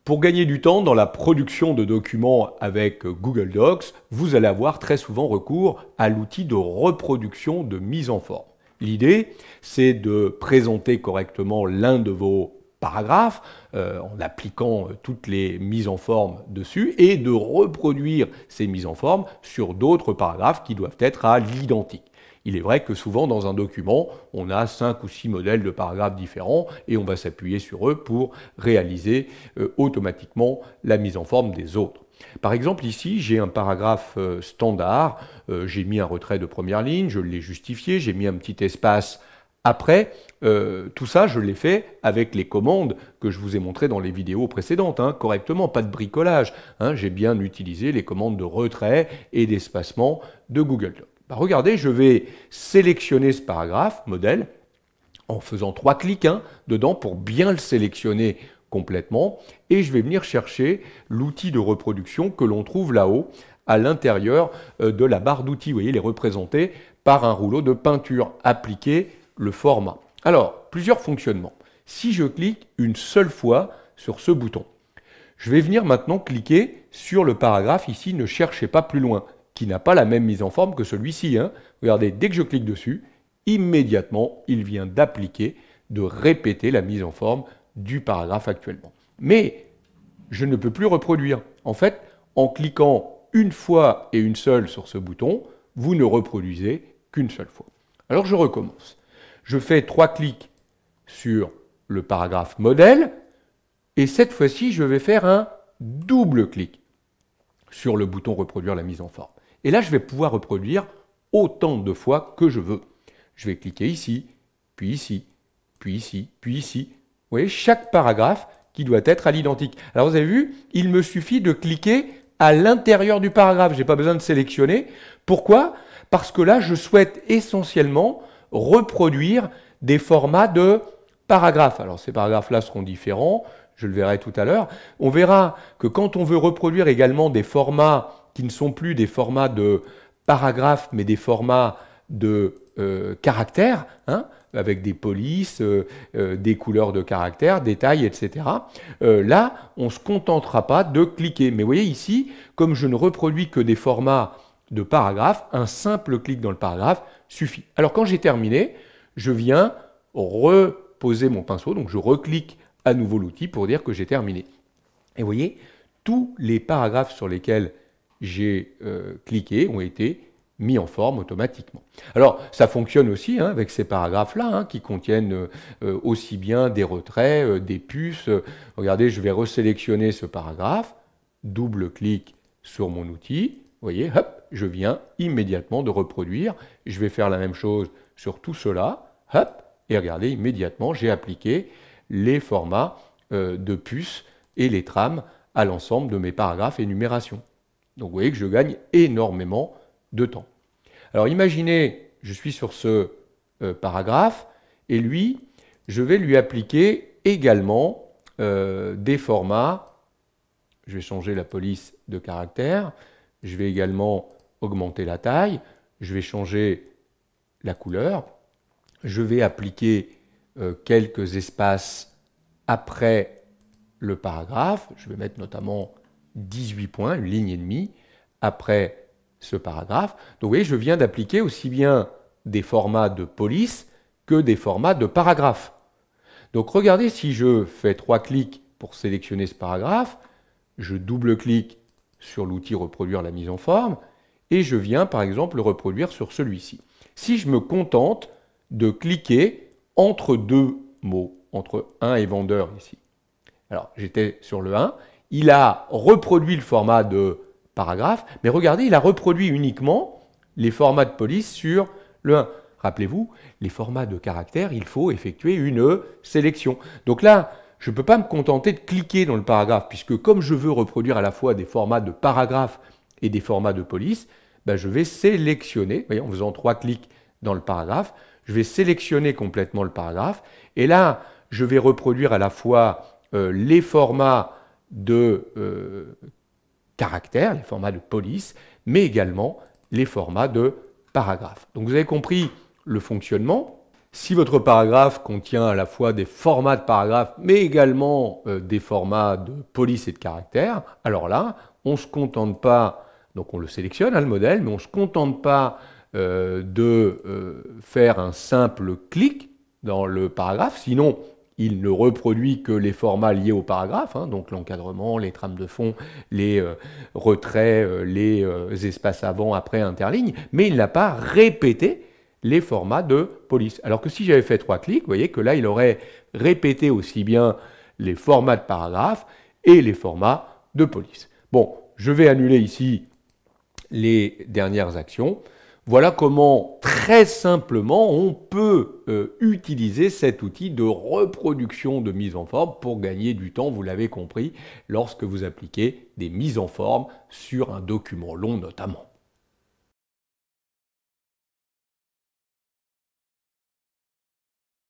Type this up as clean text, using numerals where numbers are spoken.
Pour gagner du temps dans la production de documents avec Google Docs, vous allez avoir très souvent recours à l'outil de reproduction de mise en forme. L'idée, c'est de présenter correctement l'un de vos paragraphes en appliquant toutes les mises en forme dessus et de reproduire ces mises en forme sur d'autres paragraphes qui doivent être à l'identique. Il est vrai que souvent dans un document, on a 5 ou 6 modèles de paragraphes différents et on va s'appuyer sur eux pour réaliser automatiquement la mise en forme des autres. Par exemple, ici, j'ai un paragraphe standard, j'ai mis un retrait de première ligne, je l'ai justifié, j'ai mis un petit espace après. Tout ça, je l'ai fait avec les commandes que je vous ai montrées dans les vidéos précédentes, correctement, pas de bricolage. J'ai bien utilisé les commandes de retrait et d'espacement de Google Docs. Regardez, je vais sélectionner ce paragraphe, modèle, en faisant 3 clics dedans pour bien le sélectionner complètement. Et je vais venir chercher l'outil de reproduction que l'on trouve là-haut, à l'intérieur de la barre d'outils. Vous voyez, il est représenté par un rouleau de peinture. Appliquer le format. Alors, plusieurs fonctionnements. Si je clique une seule fois sur ce bouton, je vais venir maintenant cliquer sur le paragraphe ici, ne cherchez pas plus loin, qui n'a pas la même mise en forme que celui-ci. Regardez, dès que je clique dessus, immédiatement, il vient d'appliquer, de répéter la mise en forme du paragraphe actuellement. Mais je ne peux plus reproduire. En fait, en cliquant une fois et une seule sur ce bouton, vous ne reproduisez qu'une seule fois. Alors je recommence. Je fais 3 clics sur le paragraphe modèle et cette fois-ci, je vais faire un double clic sur le bouton reproduire la mise en forme. Et là, je vais pouvoir reproduire autant de fois que je veux. Je vais cliquer ici, puis ici, puis ici, puis ici. Vous voyez, chaque paragraphe qui doit être à l'identique. Alors vous avez vu, il me suffit de cliquer à l'intérieur du paragraphe. Je n'ai pas besoin de sélectionner. Pourquoi? Parce que là, je souhaite essentiellement reproduire des formats de paragraphes. Alors ces paragraphes-là seront différents, je le verrai tout à l'heure. On verra que quand on veut reproduire également des formats qui ne sont plus des formats de paragraphes, mais des formats de caractères, avec des polices, des couleurs de caractères, des tailles, etc. Là, on ne se contentera pas de cliquer. Mais vous voyez ici, comme je ne reproduis que des formats de paragraphes, un simple clic dans le paragraphe suffit. Alors quand j'ai terminé, je viens reposer mon pinceau, donc je reclique à nouveau l'outil pour dire que j'ai terminé. Et vous voyez, tous les paragraphes sur lesquels j'ai cliqué ont été mis en forme automatiquement. Alors, ça fonctionne aussi avec ces paragraphes-là, qui contiennent aussi bien des retraits, des puces. Regardez, je vais resélectionner ce paragraphe, double-clic sur mon outil, vous voyez, hop, je viens immédiatement de reproduire. Je vais faire la même chose sur tout cela, hop, et regardez, immédiatement, j'ai appliqué les formats de puces et les trames à l'ensemble de mes paragraphes et numérations. Donc vous voyez que je gagne énormément de temps. Alors imaginez, je suis sur ce paragraphe, et lui, je vais lui appliquer également des formats. Je vais changer la police de caractère, je vais également augmenter la taille, je vais changer la couleur, je vais appliquer quelques espaces après le paragraphe, je vais mettre notamment 18 points, une ligne et demie, après ce paragraphe. Donc vous voyez, je viens d'appliquer aussi bien des formats de police que des formats de paragraphe. Donc regardez, si je fais 3 clics pour sélectionner ce paragraphe, je double-clique sur l'outil reproduire la mise en forme, et je viens par exemple le reproduire sur celui-ci. Si je me contente de cliquer entre deux mots, entre 1 et vendeur ici. Alors j'étais sur le 1, il a reproduit le format de paragraphe, mais regardez, il a reproduit uniquement les formats de police sur le 1. Rappelez-vous, les formats de caractères, il faut effectuer une sélection. Donc là, je ne peux pas me contenter de cliquer dans le paragraphe, puisque comme je veux reproduire à la fois des formats de paragraphe et des formats de police, je vais sélectionner, voyez, en faisant 3 clics dans le paragraphe, je vais sélectionner complètement le paragraphe, et là, je vais reproduire à la fois les formats de caractères, les formats de police, mais également les formats de paragraphes. Donc vous avez compris le fonctionnement. Si votre paragraphe contient à la fois des formats de paragraphes, mais également des formats de police et de caractère, alors là, on ne se contente pas, donc on le sélectionne, hein, le modèle, mais on ne se contente pas de faire un simple clic dans le paragraphe, sinon il ne reproduit que les formats liés au paragraphe, hein, donc l'encadrement, les trames de fond, les retraits, les espaces avant, après, interlignes, mais il n'a pas répété les formats de police. Alors que si j'avais fait 3 clics, vous voyez que là, il aurait répété aussi bien les formats de paragraphe et les formats de police. Bon, je vais annuler ici les dernières actions. Voilà comment, très simplement, on peut utiliser cet outil de reproduction de mise en forme pour gagner du temps, vous l'avez compris, lorsque vous appliquez des mises en forme sur un document long notamment.